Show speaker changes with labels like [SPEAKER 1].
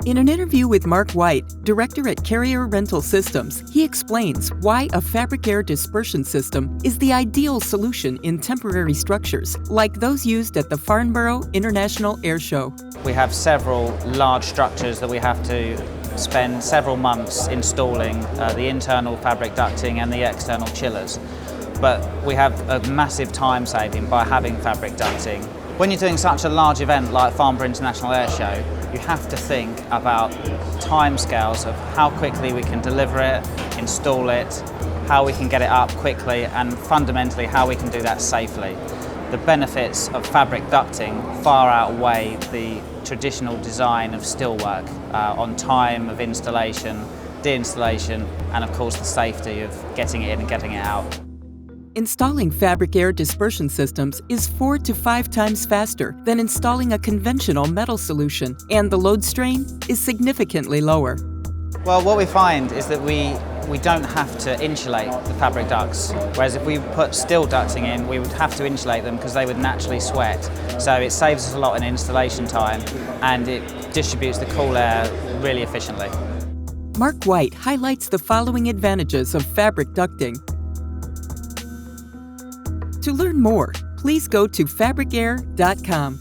[SPEAKER 1] In an interview with Mark White, director at Carrier Rental Systems, he explains why a FabricAir dispersion system is the ideal solution in temporary structures, like those used at the Farnborough International Airshow.
[SPEAKER 2] We have several large structures that we have to spend several months installing the internal fabric ducting and the external chillers. But we have a massive time saving by having fabric ducting. When you're doing such a large event like Farnborough International Airshow, you have to think about timescales of how quickly we can deliver it, install it, how we can get it up quickly, and fundamentally how we can do that safely. The benefits of fabric ducting far outweigh the traditional design of stillwork on time of installation, de-installation, and of course the safety of getting it in and getting it out.
[SPEAKER 1] Installing FabricAir dispersion systems is 4 to 5 times faster than installing a conventional metal solution, and the load strain is significantly lower.
[SPEAKER 2] Well, what we find is that we don't have to insulate the fabric ducts, whereas if we put steel ducting in, we would have to insulate them because they would naturally sweat. So it saves us a lot in installation time, and it distributes the cool air really efficiently.
[SPEAKER 1] Mark White highlights the following advantages of fabric ducting. To learn more, please go to FabricAir.com.